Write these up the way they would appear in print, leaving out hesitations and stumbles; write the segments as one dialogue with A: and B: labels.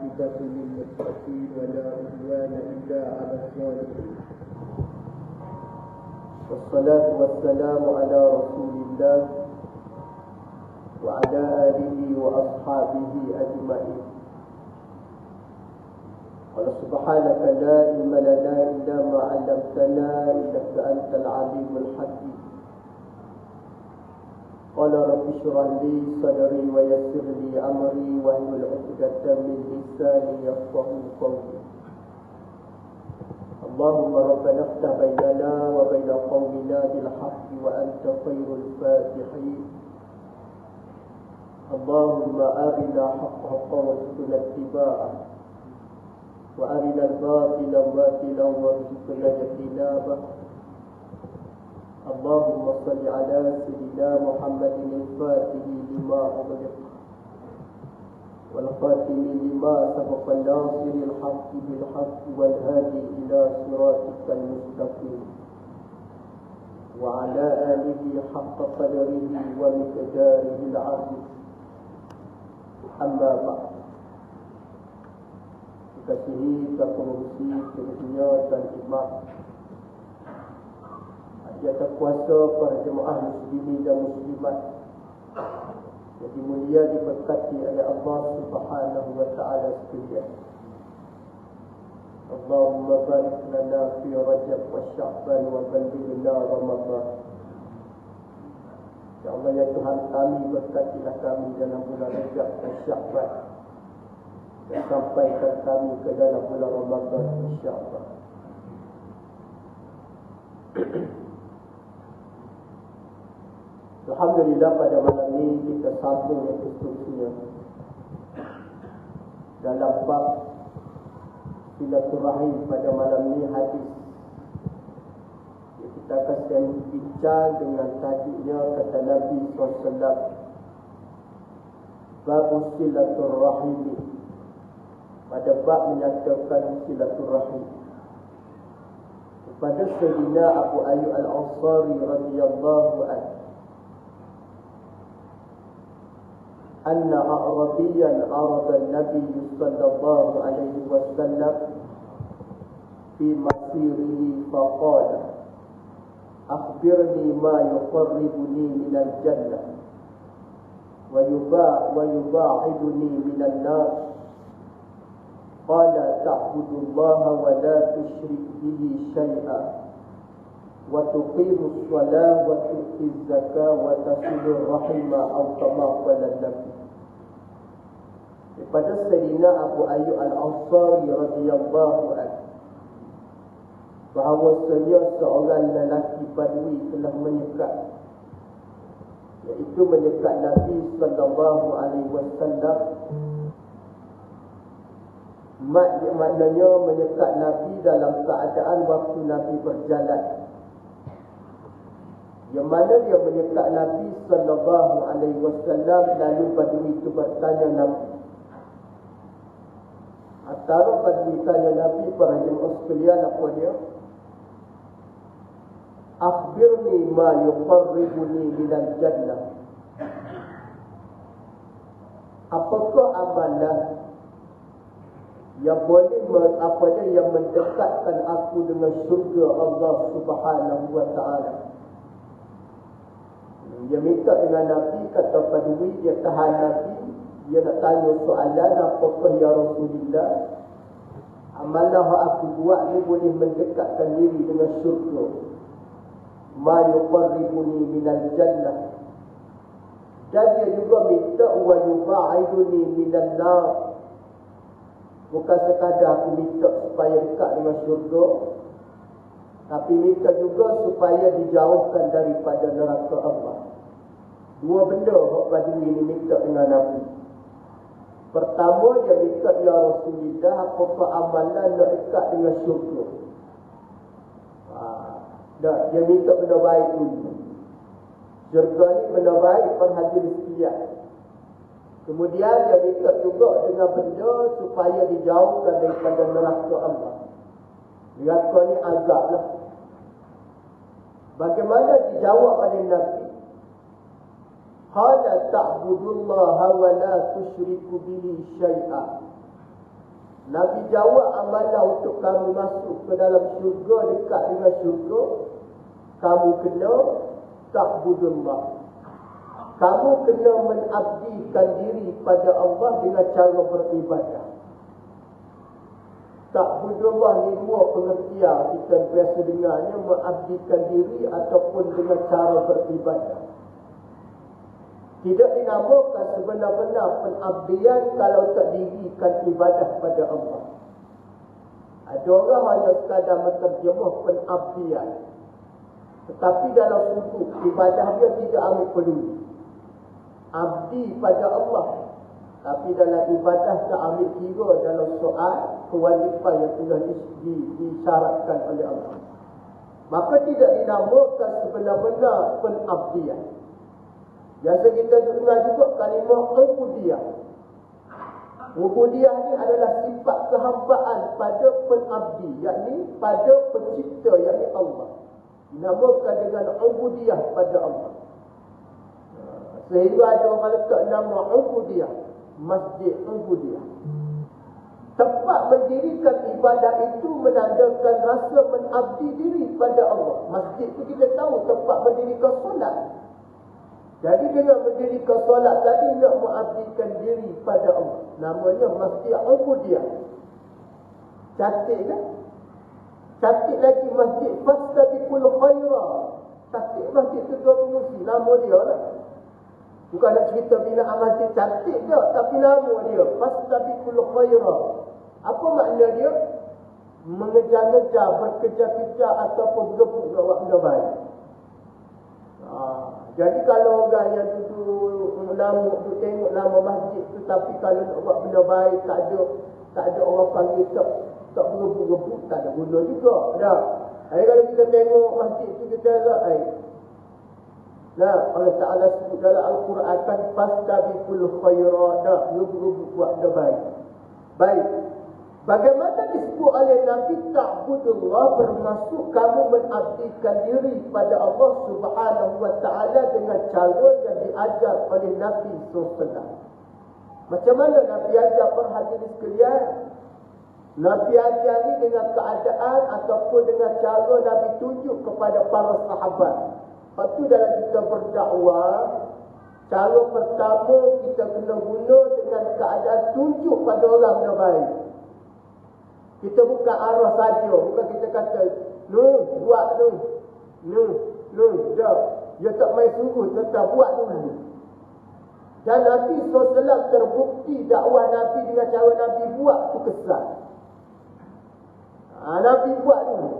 A: والعاقبة للمتقين ولا عدوان إلا على الظالمين والصلاة والسلام على رسول الله وعلى آله وأصحابه أجمعين. قال سبحانك لا علم لنا إلا ما علمتنا إنك أنت العليم الحكيم. قال رب اشرح لي صدري ويسر لي أمري واحلل عقدة من لساني يفقهوا قولي. اللهم ربنا افتح بيننا وبين قومنا بالحق وأنت خير الفاتحين. اللهم أرنا حق حقا وارزقنا اتباعه وأرنا الباطل باطلا وارزقنا اجتنابه. اللهم صل على سيدنا محمد الفاتح لما أغلق والخاتم لما سبق الناصر الحق بالحق والهادي إلى صراطك المستقيم وعلى آله حق قدره ومقداره العظيم. أما بعد. Dikasihi pengurusi Kerusia dan Imam yang terkuasa para jemaah muslimin dan muslimat yang dimulia diberkati oleh Allah Subhanahu wa taala sekalian. Allahumma barik lana fi Rajab wa Sya'ban wa ballighna Ramadan. Ya Allah ya Tuhan kami, berkatilah kami dalam bulan Rajab dan Sya'ban dan sampaikan kami ke dalam bulan Ramadan insya-Allah. Alhamdulillah, pada malam ini kita sambung yang seterusnya dalam bab silaturahim. Pada malam ini hadis yang kita akan bincang dengan tajuknya kata Nabi SAW, bab silaturahim. Pada bab menyatakan silaturahim kepada Sayyidina Abu Ayyub Al-Ansari radhiyallahu anhu, أن أعرابيا عرض النبي صلى الله عليه وسلم في مسيره فقال أخبرني ما يقربني من الجنة ويباعدني من النار. قال تعبد الله ولا تشرك به شيئا وتقيم الصلاة وتؤتي الزكاة وتصل الرحم أو كما قال النبي. Kepada Sayyidina Abu Ayyub Al-Ansari radhiyallahu anhu, bahawasanya seorang lelaki Badui telah menyekat, iaitu menyekat Nabi sallallahu alaihi wasallam. Maknanya menyekat Nabi dalam keadaan waktu Nabi berjalan, yang mana dia menyekat Nabi sallallahu alaihi wasallam. Lalu Badui itu bertanya Nabi, antara Badui tanya Nabi, para jemaah sekalian, apa dia? Akhbirni ma yuqarribuni minal jannah. Apakah amalan yang boleh yang mendekatkan aku dengan syurga Allah Subhanahu wa taala? Dia minta dengan Nabi, kata Badui, dia tahan Nabi, dia nak tanya soalan, apakah ya Rasulullah, amalan yang aku buat ni boleh mendekatkan diri dengan syurga? Ma yuqarribuni minal jannah. Dan dia juga minta wa yuba'iduni minan nar. Bukan sekadar aku minta supaya dekat dengan syurga, tapi minta juga supaya dijauhkan daripada neraka Allah. Dua benda hak Badui ini minta dengan Nabi. Pertama, dia minta, ya Rasulullah, apakah amalan nak dekat dengan syurga? Dia minta benda baik dulu. Syurga ni benda baik, perhatian sekalian. Kemudian dia minta juga dengan benda supaya dijauhkan daripada neraka Allah. Neraka ni azab lah. Bagaimana dijawab oleh Nabi? Qala ta'budullaha wa la tusyriku bihi syai'an Nabi jawab, amalan untuk kamu masuk ke dalam syurga, dekat dengan syurga, kamu kena ta'budullah. Kamu kena mengabdikan diri pada Allah dengan cara beribadah. Ta'budullah ni dua pengertian kita biasa dengarnya, mengabdikan diri ataupun dengan cara beribadah. Tidak dinamakan sebenar-benar pengabdian kalau tak dirikan ibadah pada Allah. Ada orang hanya sekadar menterjemah pengabdian, tetapi dalam sudut ibadah dia tidak ambil peduli. Abdi pada Allah, tapi dalam ibadah tak ambil kira dalam soal kewajipan yang telah disyaratkan oleh Allah. Maka tidak dinamakan sebenar-benar pengabdian. Biasa kita dengar juga kalimah ubudiyah. Ubudiyah ni adalah sifat kehambaan pada pengabdi, yakni pada pencipta, yakni Allah. Dinamakan dengan ubudiyah pada Allah. Sehingga ada orang letak nama ubudiyah, masjid ubudiyah. Tempat mendirikan ibadah itu menandakan rasa mengabdi diri pada Allah. Masjid itu kita tahu tempat mendirikan solat. Jadi dengan mendirikan solat tadi nak mengabdikan diri pada Allah. Namanya masjid ubudiyah. Cantik kan? Cantik lagi masjid fastabiqul khairat. Cantik masjid tu dua fungsi, nama dia lah. Bukan nak cerita binaan masjid cantik je, tapi nama dia fastabiqul khairat. Apa makna dia? Mengejar-ngejar, berkejar-kejar ataupun berebut nak buat benda baik. Jadi kalau orang yang duduk tengok nama masjid tu, tapi kalau nak buat benda baik tak ada orang panggil tak berebut-rebut, tak ada guna juga. Dah. Jadi kalau kita tengok masjid tu kita rasa nah, Allah Ta'ala sebut dalam Al-Quran kan fastabiqul khairat, dah berebut buat benda baik. Baik. Bagaimana disebut oleh Nabi ta'budullah, bermaksud kamu mengabdikan diri pada Allah Subhanahu wa Ta'ala dengan cara yang diajar oleh Nabi SAW. Macam mana Nabi ajar para hadirin sekalian? Nabi ajar ni dengan keadaan ataupun dengan cara Nabi tunjuk kepada para sahabat. Lepas tu dalam kita berdakwah, cara pertama kita kena guna dengan keadaan tunjuk pada orang yang baik. Kita bukan arah saja, bukan kita kata, buat dah. Dia tak main suruh, tetap buat dulu. Dan Nabi SAW terbukti dakwah Nabi dengan cara Nabi buat tu kesal. Nabi buat dulu.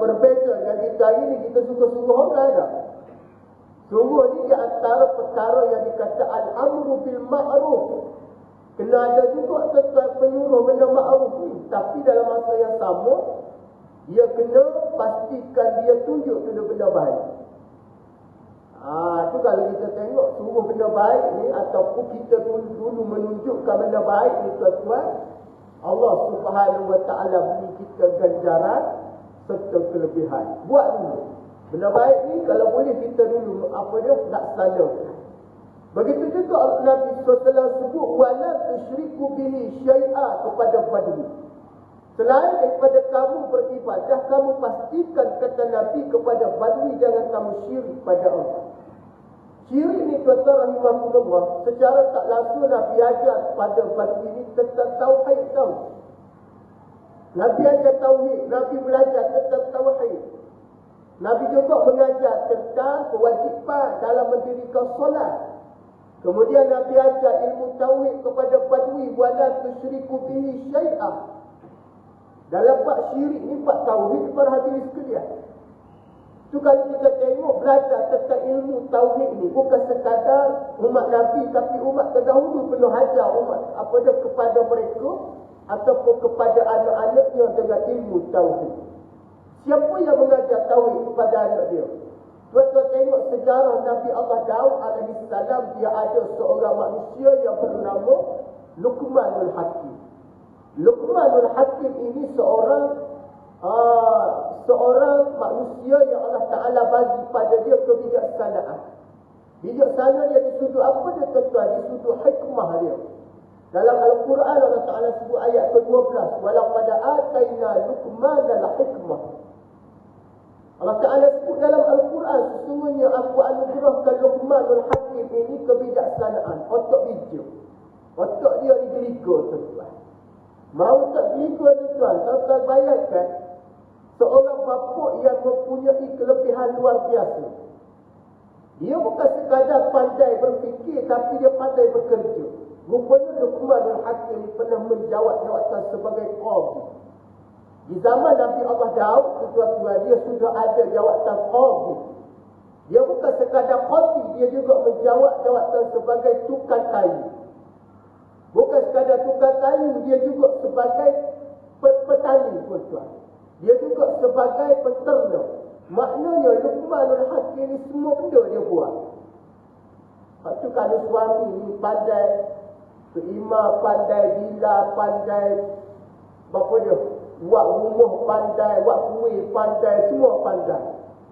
A: Berbeza dengan kita ini, kita suka-suka orang dah. Sungguh ni di antara perkara yang dikata al-amru bil ma'ruf. Kena ada juga tetap penyuruh benda ma'ruf ni. Tapi dalam masa yang sama, dia kena pastikan dia tunjuk dulu benda baik. Itu kalau kita tengok suruh benda baik ni, ataupun kita dulu menunjukkan benda baik ni tuan-tuan, Allah Subhanahu wa Ta'ala beri kita ganjaran serta kelebihan. Buat dulu. Benda baik ni kalau boleh kita dulu laksanakan. Begitu juga Nabi SAW sebut wala tusyriku bihi syai'a kepada badui. Selain daripada kamu beribadah, kamu pastikan kata Nabi kepada badui jangan kamu syirik pada Allah. Syirik ni tuan-tuan rahimahullah, secara tak langsung Nabi ajar pada badui ni tentang tauhid tau. Nabi ajar tauhid, Nabi belajar tentang tauhid. Nabi juga mengajar tentang kewajipan dalam mendirikan solat. Kemudian Nabi ajar ilmu tauhid kepada badui wala tusyriku bihi syai'ah. Dalam bab syirik ni, bab tauhid para hadirin sekalian. Tu kalau kita tengok belajar tentang ilmu tauhid ni bukan sekadar umat Nabi, tapi umat terdahulu penuh ajar umat kepada mereka ataupun kepada anak-anaknya dengan ilmu tauhid. Siapa yang mengajar tauhid kepada anak dia? Tuan-tuan tengok sejarah Nabi Allah Daud alaihi salam, dia ada seorang manusia yang bernama Luqmanul Hakim. Luqmanul Hakim ini seorang manusia yang Allah Ta'ala bagi pada dia kebijaksanaan. Bijaksana dia di sudut apa dia tuan-tuan? Di sudut hikmah dia. Dalam Al-Quran Allah Ta'ala sebut ayat ke-12. Walaqad atayna Luqman al-hikmah. Allah Ta'ala sebut dalam Al-Quran, sesungguhnya aku anugerahkan Luqmanul Hakim ini kebijaksanaan. Otak bijak. Otak dia digeliga, tuan-tuan. Mau tak geliga, tuan-tuan? Tuan-tuan bayangkan seorang bapa yang mempunyai kelebihan luar biasa. Dia bukan sekadar pandai berfikir, tapi dia pandai bekerja. Rupanya Luqmanul Hakim pernah menjawab jawatan sebagai qadhi. Di zaman Nabi Allah Daud, tuan-tuan, dia sudah ada jawatan qadhi. Dia bukan sekadar qadhi, dia juga menjawab jawatan sebagai tukang kayu. Bukan sekadar tukang kayu, dia juga sebagai petani, tuan-tuan. Dia juga sebagai peternak. Maknanya Luqmanul Hakim ni semua benda dia buat. Lepas tu kalau suami ni pandai seima, pandai bila, pandai apa dia, buat rumah pandai, buat kuih pandai, semua pandai.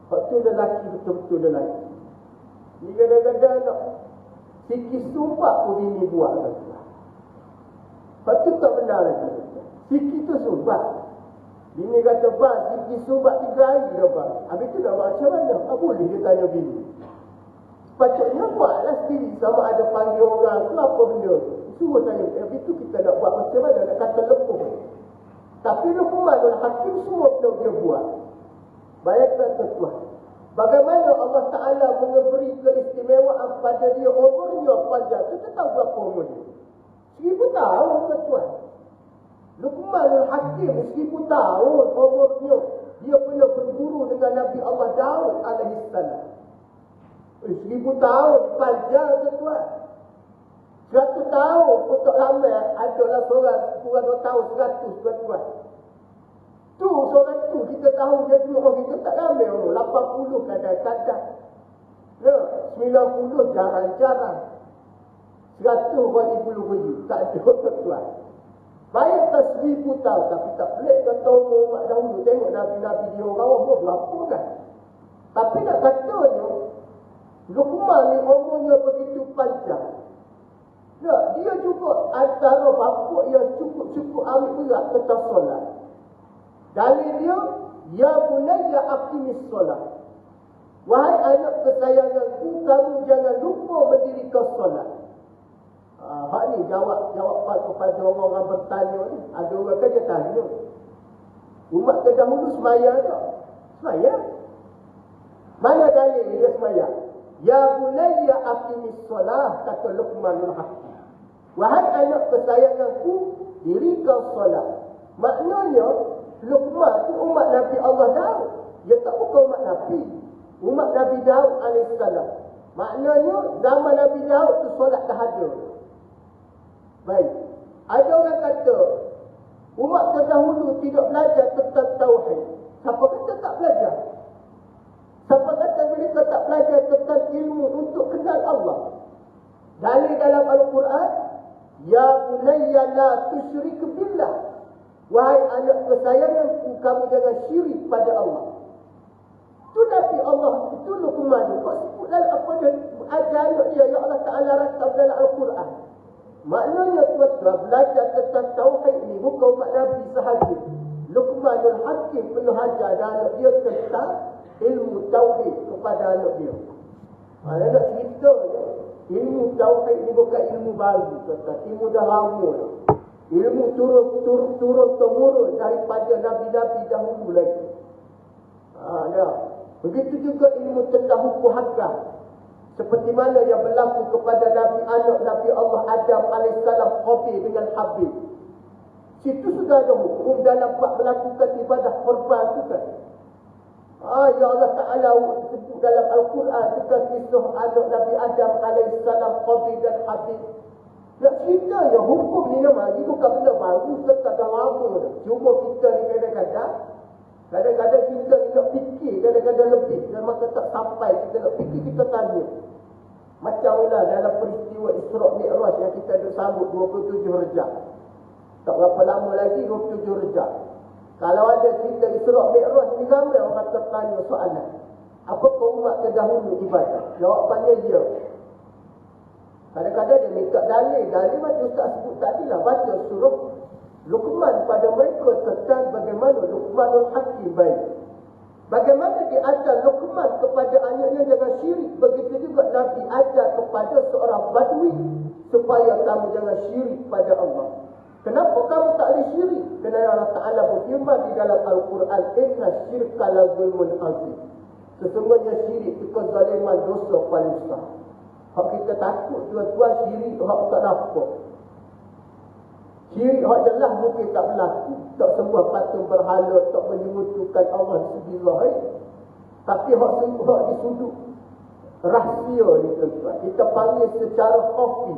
A: Lepas tu lelaki betul-betul lelaki. Ni kadang-kadang nak sikit sumpah pun bini buat. Lepas tu tak benar lagi. Sikit tu sumpah. Bini kata, bang, sikit sumbat 3 hari dah, bang. Habis tu nak buat macam mana? Tak boleh dia tanya bini. Sepatutnya buatlah sendiri. Sama ada panggil orang ke apa benda tu. Suruh tanya. Habis tu kita nak buat macam mana? Nak kata lepuh. Tapi Luqmanul Hakim semua benda dia buat. Bayangkan tuan. Bagaimana Allah Ta'ala memberi keistimewaan pada dia. Umurnya panjang. Kita tahu berapa umur dia? 1000 tahun, tuan. Luqmanul Hakim 1000 tahun umurnya. Dia pernah berguru dengan Nabi Allah Daud alaihissalam. 1000 tahun panjang, tuan. 100 tahun pun tak lama. Adalah seorang kurang 2 tahun 100, tuan. Tu seorang tu kita tahu dia dulu orang kita tak ramai orang. 80 kadang-kadang. 90 jarang-jarang. 100 orang ibu lugu. Tak ada, tuan. Bayangkan 1000 tahun. Tapi tak pelik kata umat dahulu. Tengok Nabi-Nabi dia orang berapa kan. Tapi nak katanya Luqman ni umurnya begitu panjang. Dia juga antara bapa yang cukup-cukup ambil berat tentang solat. Dalil dia, ya bunayya aqimis solat. Wahai anak kesayanganku, kamu jangan lupa mendirikan solat. Hak ni jawapan kepada orang-orang bertanya ni. Ada orang kan dia tanya. Umat terdahulu semaya tak? Semaya. Mana dalil dia semaya? Ya bunayya aqimis solat, kata Luqmanul Hakim. Wahai anak kesayanganku, dirikan solat. Maknanya Luqman tu umat Nabi Allah Daud. Dia tak bukan umat Nabi. Umat Nabi Daud alaihissalam. Maknanya zaman Nabi Daud tu solat dah ada. Baik. Ada orang kata umat terdahulu tidak belajar tentang tauhid. Siapa kata tak belajar? Siapa kata mereka tak belajar tentang ilmu untuk kenal Allah? Dalil dalam Al-Quran, ya bunayya la tusyrik billah. Wahai anak kesayanganku, kamu jangan syirik pada Allah. Itu Nabi Allah, itu Luqman. Kau sebut dalam apa dia ajar anak dia, ya Allah Ta'ala rakam dalam Al-Quran. Maknanya tuan-tuan, belajar tentang tauhid ni bukan umat Nabi sahaja. Luqmanul Hakim penuh ajar anak dia tentang ilmu tauhid kepada anak dia. Dia nak cerita ilmu tauhid ni bukan ilmu baru, tuan-tuan. Ilmu dah lama dah. Ilmu turun-temurun daripada Nabi-Nabi dahulu lagi. Begitu juga ilmu tentang hukum hakam. Seperti mana yang berlaku kepada anak Nabi Allah Adam alaihissalam, Qabil dengan Habil. Situ sudah ada hukum dalam melakukan ibadah korban itu kan. Ya Allah Ta'ala sebut dalam Al-Quran tentang kisah anak Nabi Adam alaihissalam, Qabil dan Habil. Nak ceritanya hukum ni nama ini bukan benda baru, tak lama dah. Cuma kita ni kadang-kadang kita nak fikir, kadang-kadang lebih. Dan masa tak sampai kita nak fikir, kita tanya. Macam lah dalam peristiwa Isra' Mi'raj yang kita ada sambut 27 Rejab. Tak berapa lama lagi 27 Rejab. Kalau ada cerita Isra' Mi'raj ni ramai orang tertanya soalan. Apakah umat terdahulu ibadah? Jawapannya ya. Kadang-kadang dia minta dalil. Dalil macam Ustaz sebut tadi lah. Baca surah Luqman pada mereka tentang bagaimana Luqmanul Hakim baik. Bagaimana dia ajar Luqman kepada anaknya jangan syirik. Begitu juga Nabi ajar kepada seorang badui supaya kamu jangan syirik pada Allah. Kenapa kamu tak boleh syirik? Kerana Allah Ta'ala berfirman di dalam Al-Quran, inna syirka la zulmun azim. Sesungguhnya syirik itu kezaliman dosa paling besar. Hak kita takut tuan-tuan syirik hak tak nampak. Syirik hak jelas mungkin tak berlaku. Tak sembah patung berhala, tak menyekutukan Allah di segi zahir. Tapi hak di sudut rahsia ni tuan-tuan. Kita panggil secara khafi.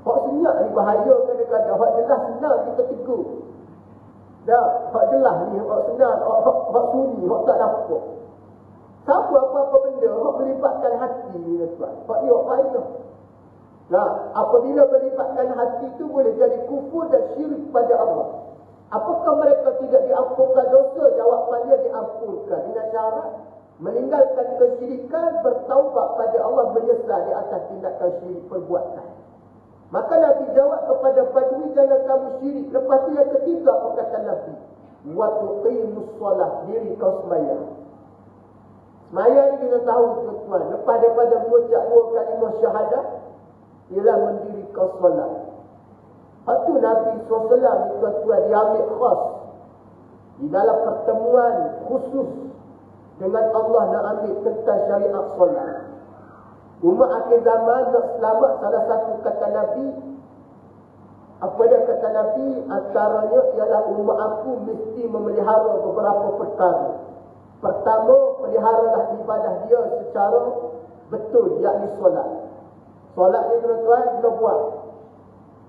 A: Hak senyap ni bahaya kadang-kadang. Hak jelas senang kita tegur. Dah, hak jelas ni, hak senang, hak sunyi, hak tak nampak. Siapa apa-apa benda, hak melibatkan hati ni tuan. Hak ni hak bahaya. Nah, apabila melibatkan hati itu boleh jadi kufur dan syirik pada Allah. Apakah mereka tidak diampunkan dosa? Jawapannya diampunkan dengan syarat meninggalkan kesyirikan, bertaubat pada Allah, menyesal di atas tindakan syirik perbuatan. Maka Nabi jawab kepada badui, jangan kamu syirik. Lepas tu yang ketiga apa kata Nabi? Wa tuqimus solah, diri kau sembahyang. Sembahyang ni kita tahu tuan-tuan, lepas daripada mengucap 2 kalimah syahadah ialah mendirikan solat. Lepas tu Nabi SAW tuan-tuan diambil khas di dalam pertemuan khusus dengan Allah nak ambil tentang syariat solat. Umat akhir zaman nak selamat, salah satu kata Nabi, apa dia kata Nabi, antaranya ialah umat aku mesti memelihara beberapa perkara. Pertama, peliharalah ibadah dia secara betul, yakni solat. Solat ni tuan-tuan kena buat.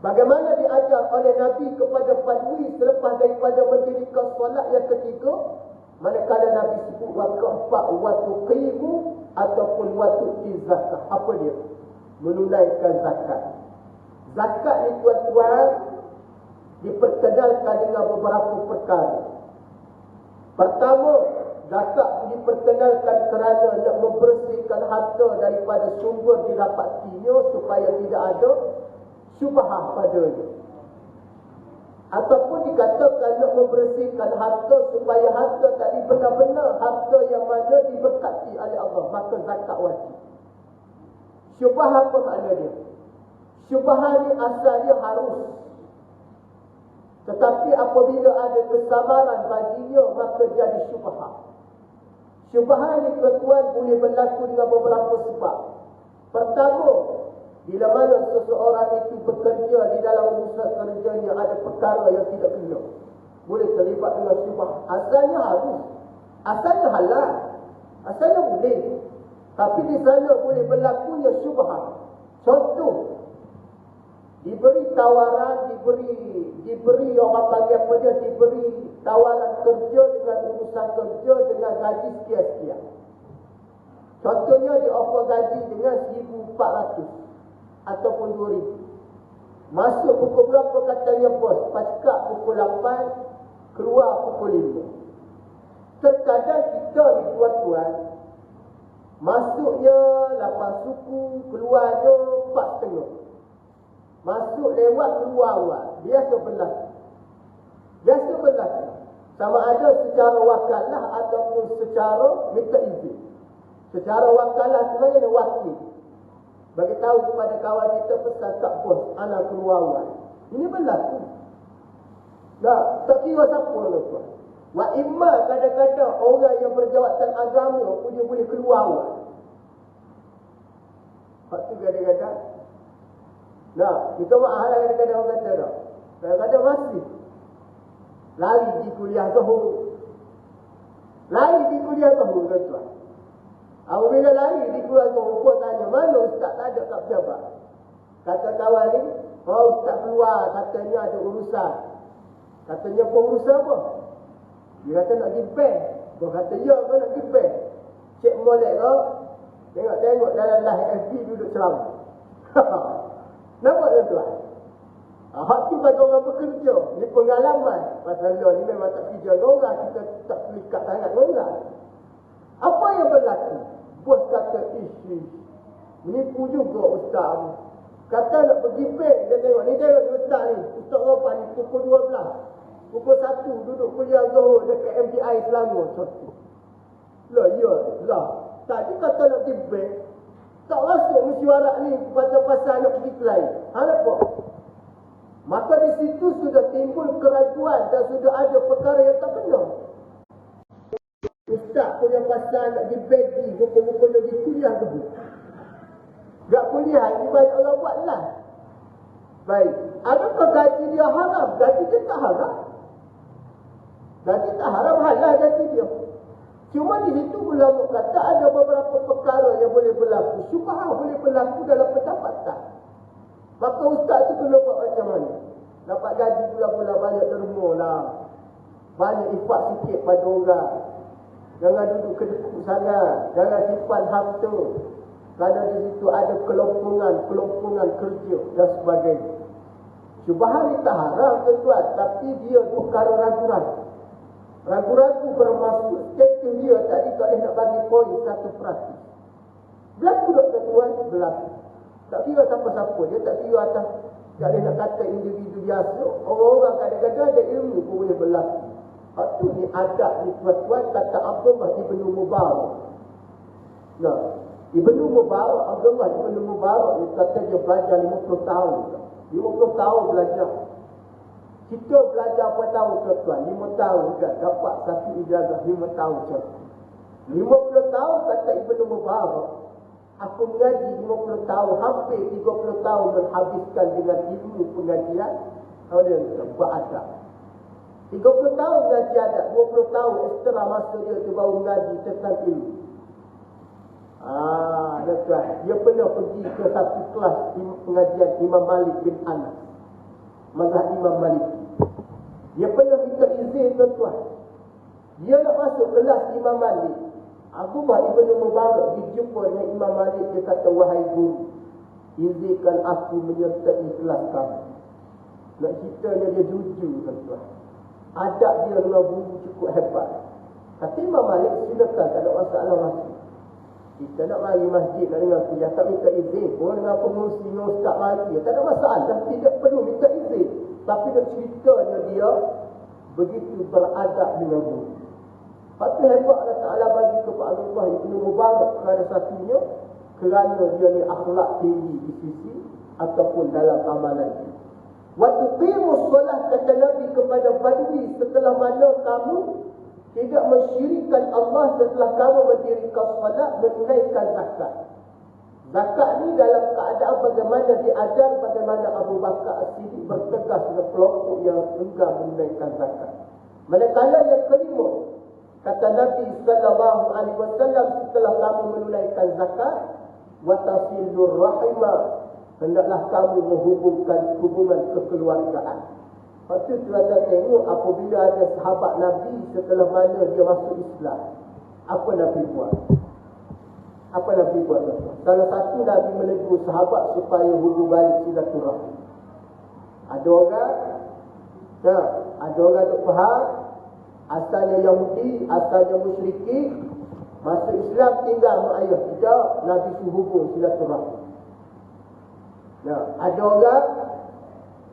A: Bagaimana diajar oleh Nabi kepada badui selepas daripada mendirikan solat yang ketiga? Manakala Nabi sebut waktu keempat, waktu qimu ataupun waktu zakat. Apa dia? Menunaikan zakat. Zakat ni tuan-tuan diperkenalkan dengan beberapa perkara. Pertama, zakat diperkenalkan kerana nak membersihkan harta daripada sumber didapatinya supaya tidak ada syubhah padanya. Ataupun dikatakan nak membersihkan harta supaya harta tadi benar-benar harta yang mana diberkati oleh Allah. Maka zakat wajib. Syubhah apa makna dia? Syubhah ni asalnya harus. Tetapi apabila ada kesabaran baginya, maka jadi syubhah. Syubhah ni tuan-tuan boleh berlaku dengan beberapa sebab. Pertama, bila mana seseorang itu bekerja di dalam urusan kerjanya ada perkara yang tidak kena, boleh terlibat dengan syubhah. Asalnya harus, asalnya halal, asalnya boleh. Tapi di sana boleh berlakunya syubhah. Contoh, diberi tawaran, diberi orang panggil apa dia, diberi tawaran kerja dengan urusan kerja dengan gaji sekian-sekian. Contohnya di offer gaji dengan 1,400 ataupun 2,000. Masuk pukul berapa katanya bos? Pasca pukul 8, keluar pukul 5. Terkadang kita ni tuan-tuan, masuknya 8 suku, keluarnya 4,5. Masuk lewat, keluar awal. Biasa berlaku. Biasa berlaku. Sama ada secara wakalah ataupun secara minta izin. Secara wakalah sebenarnya wakil. Bagi tahu kepada kawan kita, pesan tak bos, anak keluar awal. Ini berlaku. Tak kira siapa tuan. Wa imma kadang-kadang orang yang berjawatan agama pun dia boleh keluar awal. Waktu kadang-kadang. Nah, kita buat hal yang kadang-kadang orang kata dah. Kadang-kadang masih lari di kuliah Zuhur. Lari di kuliah Zuhur, tuan-tuan. Apabila lari di kuliah Zuhur, pun tanya, mana ustaz? Tak ada tak pejabat. Kata kawan ni, oh ustaz keluar, katanya ada urusan. Katanya apa urusan apa? Dia kata nak pergi bank. Dia kata, ya kau nak pergi bank. Cik molek kau, tengok-tengok dalam live FB duduk ceramah. Nampak tuan-tuan? Hak tu bagi orang bekerja. Ini pengalaman. Pasal dia ni memang tak kerja dengan orang. Kita tak pelikat sangat dengan orang. Apa yang berlaku? Bos kata, menipu juga ustaz. Kata nak pergi bank, dia tengok, ni tengok ni ustaz ni. Ustaz Rafa ni pukul 12. Pukul 1 duduk kuliah Zuhur dekat MTI Selangor. Lah, ya, lah. Tadi kata nak pergi bank, tak masuk mesyuarat ni pasal nak pergi klien. Apa? Maka di situ sudah timbul keraguan dan sudah ada perkara yang tak benar. Ustaz punya pasal nak pergi bank ni, bukan pergi kuliah tu. Tak kuliah, ini banyak orang buat lah. Baik. Adakah gaji dia haram? Gaji dia tak haram. Gaji tak haram, halal gaji dia. Cuma di situ ulama kata ada beberapa perkara yang boleh berlaku. Syubhah boleh berlaku dalam pendapatan. Maka ustaz tu kena buat macam mana? Dapat gaji bulan-bulan banyak derma lah. Banyak ifak sikit pada orang. Jangan duduk kedekut sangat. Jangan simpan harta. Kerana di situ ada kelompongan kerja dan sebagainya. Syubhah ni tak haram tuan, tapi dia perkara ragu-ragu. Ragu-ragu bermaksud status dia tadi tak boleh nak bagi poin 1%. Berlaku tak tuan? Berlaku. Tak kira siapa-siapa. Dia tak kira atas. Tak boleh nak kata individu biasa. Orang-orang kadang-kadang ada ilmu pun boleh berlaku. Lepas tu ni adab ni tuan-tuan kata Abdullah Ibn Mubarak. Nah, Ibn Mubarak, Abdullah Ibn Mubarak ni kata dia belajar 50 tahun. 50 tahun belajar. Kita belajar berapa tahun tuan-tuan? 5 tahun juga. Dapat satu ijazah 5 tahun contoh. 50 tahun kata Ibn Mubarak. Aku mengaji 50 tahun. Hampir 30 tahun menghabiskan dengan ilmu pengajian. Tahu dia beradab. 30 tahun mengaji adab. 20 tahun extra masa dia tu baru mengaji tentang ilmu. Tuan. Dia pernah pergi ke satu kelas pengajian Imam Malik bin Anas. Mazhab Imam Malik. Dia pernah minta izin tuan-tuan. Dia nak masuk kelas Imam Malik. Abdullah Ibn Mubarak dijumpa dengan Imam Malik. Dia kata, wahai guru, izinkan aku menyertai kelas kamu. Nak ceritanya dia jujur tuan-tuan. Adab dia dengan guru cukup hebat. Kata Imam Malik, silakan, tak ada masalah masuk. Kita nak mari masjid nak dengar kuliah, tak minta izin. Orang dengan pengurusi dengan ustaz mari, tak ada masalah. Tidak perlu minta izin. Tapi dia ceritanya dia begitu beradab dengan guru. Lepas tu hebat Allah Ta'ala bagi kepada Abdullah Ibn Mubarak kerana satunya, kerana dia ni akhlak tinggi di sisi ataupun dalam amalan dia. Waktu qimus solat kata Nabi kepada Badui, setelah mana kamu tidak mensyirikkan Allah setelah kamu mendirikan salat, menunaikan zakat. Zakat ni dalam keadaan bagaimana diajar, bagaimana Abu Bakar As-Siddiq bertegas dengan kelompok yang enggan menunaikan zakat. Manakala yang kelima, kata Nabi sallallahu alaihi wasallam, setelah kamu menunaikan zakat, wa tasilur rahimah, hendaklah kamu menghubungkan hubungan kekeluargaan. Lepas tu tuan-tuan tengok apabila ada sahabat Nabi setelah mana dia masuk Islam, apa Nabi buat? Apa Nabi buat? Salah satu Nabi menegur sahabat supaya hubung balik silaturahmi. Ada orang tak faham, asalnya Yahudi, asalnya musyrikin, masuk Islam tinggal mak ayah. Tidak, Nabi suruh hubung silaturahmi. Ada orang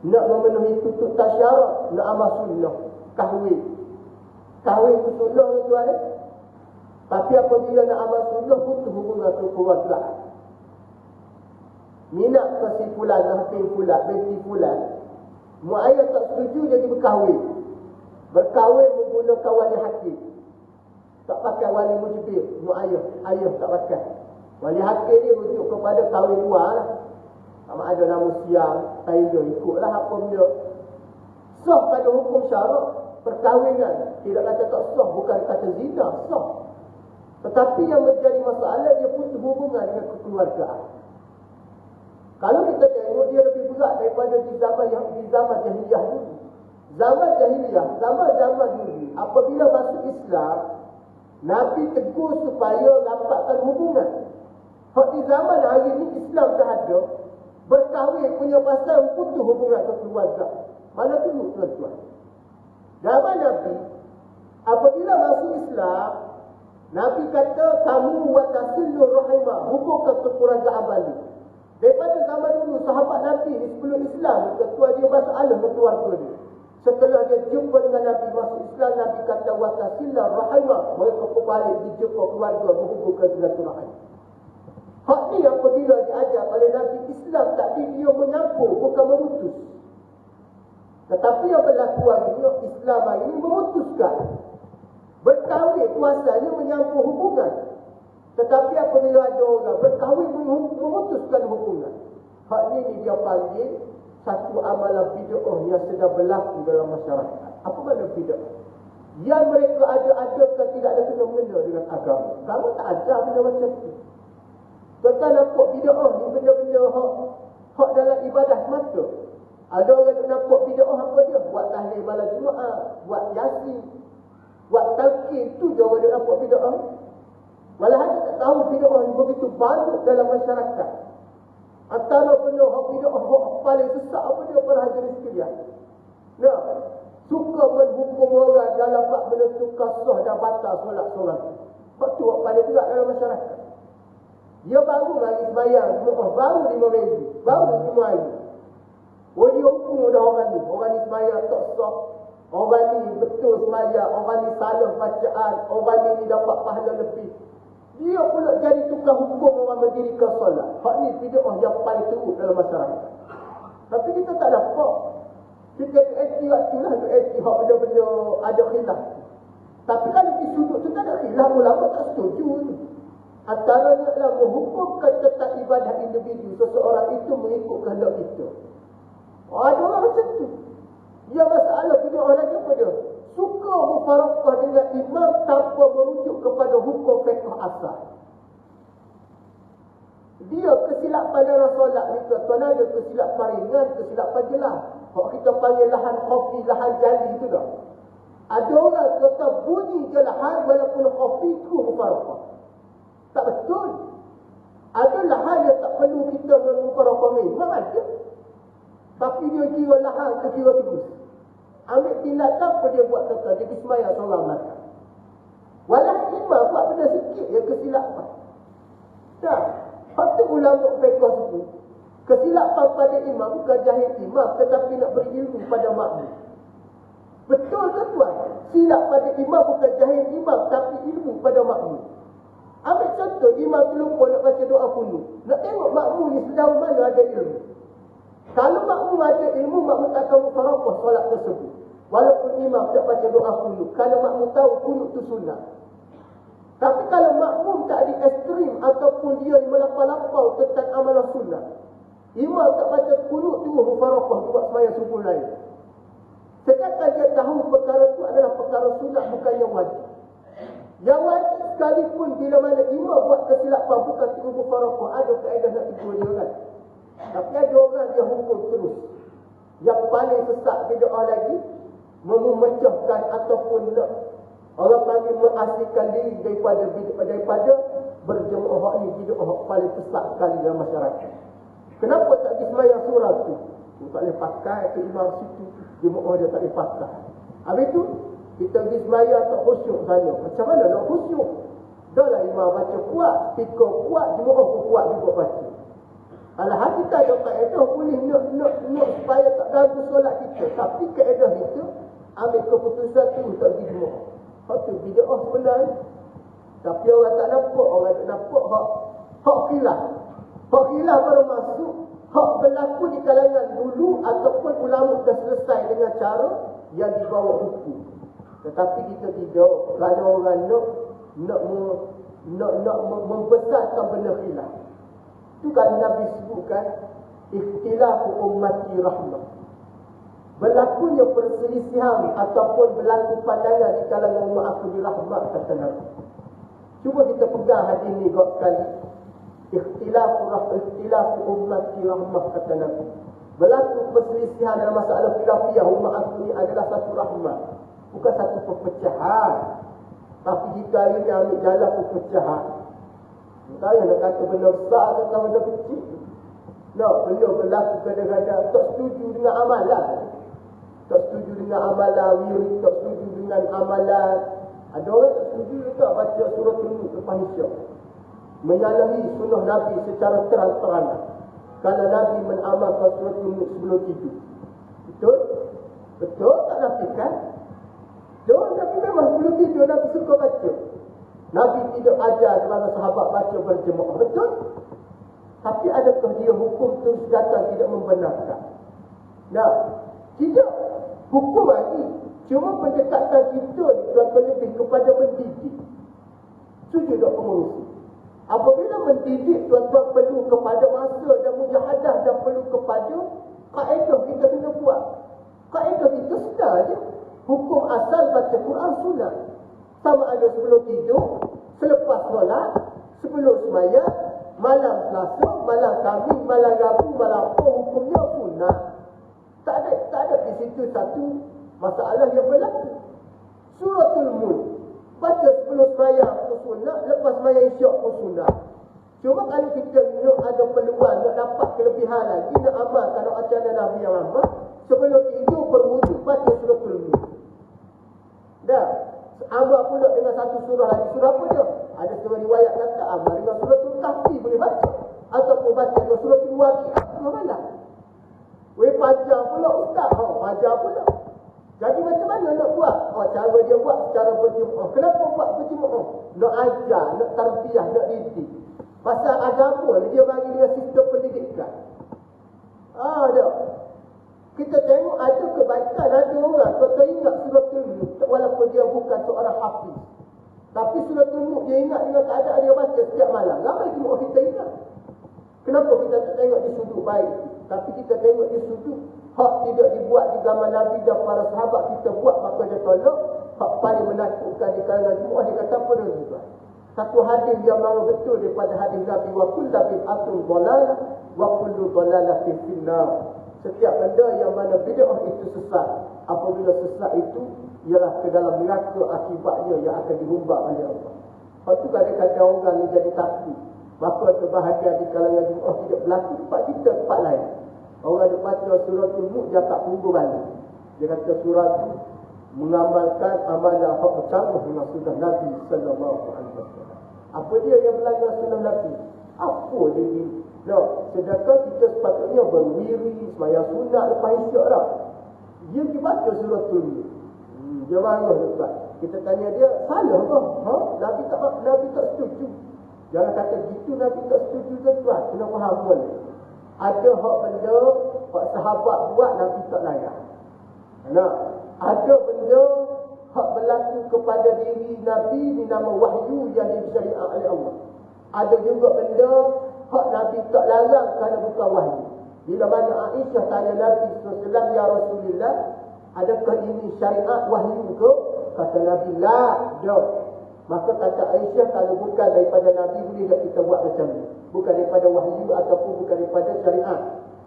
A: nak memenuhi tutup tasyarak, nak amal sunnah, kahwin. Kahwin itu sunnah tuan. Tapi apabila nak amal sunnah, butuh hubungan kekeluargaan. Minat ke si fulan, nahpin fulan, binti fulan. Mak ayah tak setuju jadi berkahwin. Berkahwin menggunakan wali hakim. Tak pakai wali mujibir. Mak ayah tak pakai. Wali hakim ni rujuk kepada kahwin luar lah. Sama ada nama siang, Tiger, ikutlah apa benda. Sah pada hukum syarak perkahwinan. Tidak kata tak sah, bukan kata zina, sah. Tetapi yang menjadi masalah, dia putus hubungan dengan kekeluargaan. Kalau kita tengok, dia lebih berat daripada di zaman jahiliyah dulu. Zaman jahiliyah, zaman dulu, apabila masuk Islam, Nabi tegur supaya rapatkan hubungan. Kalau di zaman hari ini Islam dah ada, berkahwin punya pasal putus hubungan kekeluargaan. Mana dulu tuan-tuan? Zaman Nabi, apabila masuk Islam, Nabi kata, kamu watasilur rahimah, hubungkan kekeluargaan balik. Daripada zaman dulu, sahabat Nabi ni sebelum Islam, ketua dia masalah dengan keluarga dia. Setelah dia jumpa dengan Nabi masuk Islam, Nabi kata watasilah rahimah. Mereka berbalik dijumpa keluarga, menghubungkan silaturahim. Hak ni apabila diajar oleh Nabi Islam, tadi dia menyampur, bukan memutus. Tetapi yang berlaku hari ini, Islam hari ini memutuskan. Berkahwin kuasanya menyampur hubungan. Tetapi apabila ada orang berkahwin memutuskan hubungan, hak ini dia panggil satu amalan bid'ah yang sedang berlaku dalam masyarakat. Apa makna bid'ah? Yang mereka ada-adakan tidak ada kena-mengena dengan agama. Agama tak ajar benda macam tu. Tuan-tuan nampak bid'ah ni benda-benda hak dalam ibadah semata. Ada orang yang nampak bid'ah apa dia? Buat tahlil malam Jumaat, buat yasin, buat talqin, tu je orang dia nampak bid'ah. Malahan dia tak tahu bid'ah ni begitu banyak dalam masyarakat. Antara benda hak bid'ah paling sesak apa dia para hadirin sekalian. Nah, suka menghukum orang dalam bab benda tu kasah dan batal solat seorang. Hak tu hak paling berat dalam masyarakat. Dia baru lagi sembahyang, baru 5 minggu, baru 5 hari. Oh, dia hukum dah orang ni sembahyang tak sah. Orang ni betul sembahyang, orang ni salah bacaan, orang ni dapat pahala lebih. Dia pula jadi tukang hukum orang mendirikan solat. Hak ni bid'ah yang paling teruk dalam masyarakat. Tapi kita tak dapat. Kita anti waktu lah, anti hak benda-benda ada khilaf. Tapi kalau di sudut tu tak ada khilaf, ulama tak setuju tu. Antaranya adalah menghukumkan tentang ibadah individu seseorang itu mengikut kehendak kita. Ada orang macam tu. Dia masalah bid'ah lagi apa dia? Suka mufarakah dengan imam tanpa merujuk kepada hukum fiqh asal. Dia kesilapan dalam solat ni, tuan ada kesilapan ringan, kesilapan jelas. Kalau kita panggil lahan khafi, lahan jali itu dah. Ada orang kata bunyi je lahan walaupun khafi itu mufarakah. Tak betul. Ada lahan yang tak perlu kita mufarakah ni. Memang ada. Tapi dia kira lahan ke kira terus. Ambil tindakan apa dia buat kata, dia bismillah seorang makan. Walau imam buat benda sikit yang kesilapan. Dah, waktu ulama fiqh itu, kesilapan pada imam bukan jahil imam, tetapi nak beri ilmu pada makmum. Betul ke tuan? Silap pada imam bukan jahil imam, tapi ilmu pada makmum. Ambil contoh, imam terlupa nak baca doa kunut. Nak tengok makmum ni sejauh mana ada ilmu. Kalau makmum ada ilmu, makmum tak akan mufarakah solat tersebut. Walaupun imam tak baca doa kunut. Kalau makmum tahu kunut itu sunnah. Tapi kalau makmum tak di ekstrim ataupun dia melampau-lampau tentang amalan sunnah, imam tak baca kunut tu mufarakah buat sembahyang subuh lain. Sedangkan dia tahu perkara itu adalah perkara sunnah, bukan yang wajib. Yang wajib sekalipun bila mana imam buat kesilapan bukan tiga mufarakah, ada kaedah nak tegur dia kan. Tapi ada orang dia hukum terus. Yang paling sesat bid'ah lagi, memecahkan ataupun orang panggil mengasihkan diri daripada berjemaah ni bid'ah paling sesat sekali dalam masyarakat. Kenapa tak sembahyang surah tu? Tak boleh pakai ke imam situ, jemaah dia tak boleh pakai. Habis tu kita pergi sembahyang tak khusyuk sana. Macam mana nak khusyuk? Dah lah imam baca kuat, speaker kuat, jemaah pun kuat juga baca. Kalau kita ada kaedah boleh nak supaya tak ganggu solat kita. Tapi kaedah kita ambil keputusan tu tak pergi jemaah. Hak tu bid'ah sebenarnya. Tapi orang tak nampak, orang tak nampak hak khilaf. Hak khilaf baru masuk. Hak berlaku di kalangan dulu ataupun ulama dah selesai dengan cara yang dibawa hukum. Tetapi kita tidak. Kerana orang nak membesarkan benda khilaf. Itu kan Nabi sebutkan ikhtilafu ummati rahmah. Berlakunya perselisihan ataupun berlaku pandangan di kalangan umat aku di rahmat, kata Nabi. Cuba kita pegang hadis ni sekali. Ikhtilafu ummati rahmah, kata Nabi. Berlaku perselisihan dalam masalah khilafiyah umat aku ni adalah satu rahmat, bukan satu perpecahan. Tapi jika ini ambil jalan perpecahan, saya nak kata benda besar kata benda kecil. Benda berlaku kadang-kadang tak setuju dengan amalan. Tak setuju dengan amalan wirid, tak setuju dengan amalan. Ada orang tak setuju tak baca surah An-Nur lepas Isyak. Menyalahi sunnah Nabi secara terang-terangan. kalau Nabi menamalkan suratul Mulk sebelum tidur. Betul? Betul tak nafikan? Nabi memang sebelum tidur Nabi suka baca. Nabi tidak ajar kepada sahabat baca berjemaah. Betul? Tapi adakah dia hukum terus datang tidak membenarkan? Nah, tidak. Hukum lagi. Cuma pendekatan kita lebih kepada mendidik. Setuju tak pengurusi? Apabila mendidik, tuan-tuan perlu kepada masa dan mujahadah dan perlu kepada kaedah kita kena buat. Kaedah kita sedar je. Hukum asal baca Quran sunat. Sama ada sebelum tidur, selepas solat, sebelum sembahyang, malam Selasa, malam Khamis, malam Rabu, malam apa hukumnya sunat. Tak ada di situ satu masalah yang berlaku. Suratul Mulk baca sebelum sembahyang pun sunat, lepas sembahyang isyak pun sunat. Cuma kalau kita nak ada peluang, nak dapat kelebihan lagi, nak amalkan nak acara Nabi yang lama, sebelum tidur berwujud baca suratul Mulk. Dah, amal pula dengan satu surah lagi. Surah apa dia? Ada surah riwayat kata amal dengan suratul Kahfi boleh baca. Ataupun baca dengan suratul Waqiah. Surah malam. Pajar pula ustaz. Pajar pula. Jadi macam mana nak buat? Cara dia buat secara berjemaah. Kenapa buat berjemaah? Nak ajar, nak tarbiyah, nak didik. Pasal agama ni dia bagi dia sistem pendidikan. Dah. Kita tengok ada kebaikan, ada orang kata ingat suratul Mulk walaupun dia bukan seorang hafiz. Tapi suratul Mulk dia ingat dengan keadaan dia baca setiap malam. Ramai semua kita ingat. Kenapa kita tak tengok di sudut baik? Tapi kita tengok di sudut hak tidak dibuat di zaman Nabi dan para sahabat kita buat, maka dia tolak. Hak paling menakutkan di kalangan semua, dia kata apa dia juga? Satu hadis yang mana betul daripada hadis Nabi, wa kullu bid'atin dhalalah wa kullu dhalalatin finnar. Setiap benda yang mana bid'ah itu sesat. Apabila sesat itu ialah ke dalam neraka, akibatnya yang akan dihumbat oleh Allah. Lepas tu kadang-kadang orang ni jadi takut. Maka terbahagia di kalangan jemaah tidak berlaku tempat kita, tempat lain. Orang dia baca suratul Mulk, dia tak tunggu balik. Dia kata surah itu mengamalkan amalan hak bercanggah dengan sunnah Nabi sallallahu alaihi wasallam. Apa dia yang melanggar sunnah Nabi? Apa dia ni? Sedangkan kita sepatutnya berwiri, sembahyang sunat lepas isyak dah. Dia dibaca suratul Mulk. Dia marah dekat. Kita tanya dia, salah ke? Nabi tak setuju. Jangan kata gitu, Nabi tak setuju ke tuan. Kena faham boleh. Ada hak benda, hak sahabat buat, Nabi tak layak. Ada benda hak berlaku kepada diri Nabi ni nama wahyu yang disyariat oleh Allah. Ada juga benda hak Nabi tak larang kerana bukan wahyu. Bila mana Aisyah tanya Nabi SAW, ya Rasulullah, adakah ini syariat wahyu ke? Kata Nabi, la, dah. Maka kata Aisyah, kalau bukan daripada Nabi, boleh tak kita buat macam ni? Bukan daripada wahyu ataupun bukan daripada syariat.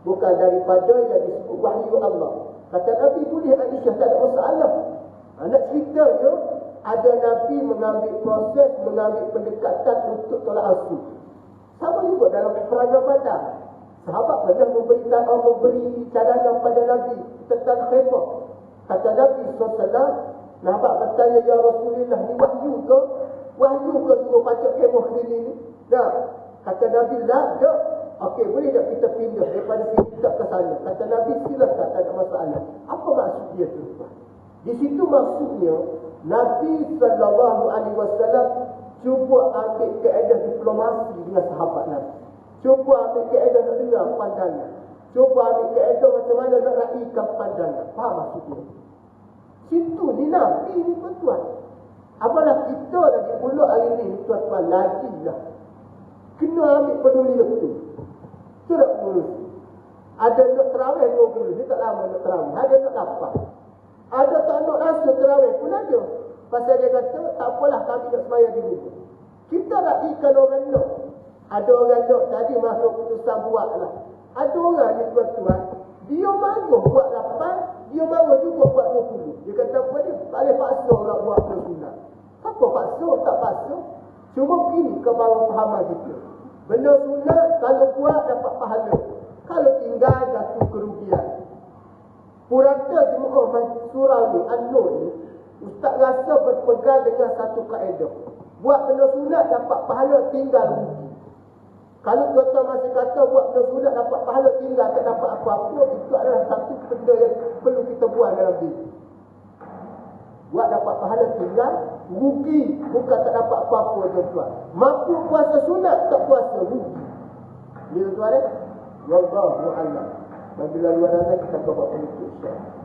A: Bukan daripada yang disebut wahyu Allah. Kata Nabi, boleh Aisyah, tak ada masalah. Nak cerita je, ada Nabi mengambil proses, mengambil pendekatan untuk tolak asuh. Sama juga dalam peperangan Badar. Sahabat pernah memberi cadangan pada Nabi tentang Khaybar. Kata Nabi SAW, sahabat bertanya, ya Rasulullah, ni wahyu ke? Wahyu ke suruh pacak kemah sini ni? Kata Nabi, lah, tak. Okey, boleh tak kita pindah daripada sini tak ke sana? Kata Nabi, silakan, tak ada masalah. Apa maksud dia tu? Di situ maksudnya, Nabi SAW cuba ambil keadaan diplomasi dengan sahabat Nabi. Cuba ambil keadaan nak dengar pandangan. Cuba ambil keadaan macam mana nak raikan pandangan. Faham maksudnya? Situ ni Nabi ni tuan-tuan. Apalah kita lagi pula hari ni tuan-tuan, lagi lah. Kena ambil peduli betul. Tidak mengurus. Ada nak terawih 20, dia tak lama nak terawih. Ada nak dapat. Ada tak nak rasa terawih pun ada. Pasal dia kata, tak apalah kami nak sembahyang di rumah. Kita nak ikan orang nak. Ada orang nak tadi masuk putusan buat lah. Ada orang ni tuan-tuan, dia mahu buat 8, dia mahu juga buat 20. Dia kata apa dia? Tak boleh paksa orang buat sunat. Apa paksa? Tak paksa. Cuma begini ke bawah pahaman kita. Benda sunat kalau buat dapat pahala. Kalau tinggal jatuh kerugian. Purata jemaah surah ni, An-Nur ni, Ustaz rasa berpegang dengan satu kaedah. Buat benda sunat dapat pahala, tinggal rugi. Kalau tuan-tuan masih kata buat benda sunat dapat pahala, tinggal tak dapat apa-apa, itu adalah satu benda yang perlu kita buat dalam diri. Buat dapat pahala tinggal, rugi, bukan tak dapat apa-apa tuan-tuan. Mampu puasa sunat, tak puasa, rugi. Ini tuan-tuan ya? Wallahu a'lam. Bila luar nazar kita buat penutup insya-Allah.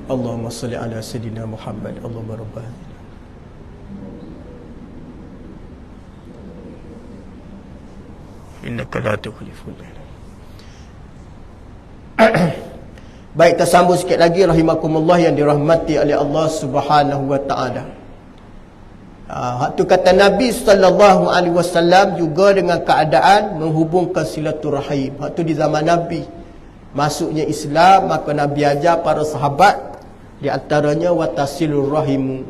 B: Allahumma salli ala Sayyidina Muhammad. Allahumma rabbah innaka la tukhliful mi'ad. Baik, tersambung sikit lagi rahimakumullah yang dirahmati oleh Allah Subhanahu wa taala. Waktu kata Nabi sallallahu alaihi wasallam juga dengan keadaan menghubungkan silaturahim. Waktu di zaman Nabi masuknya Islam, maka Nabi ajar para sahabat, di antaranya watasilur rahimu.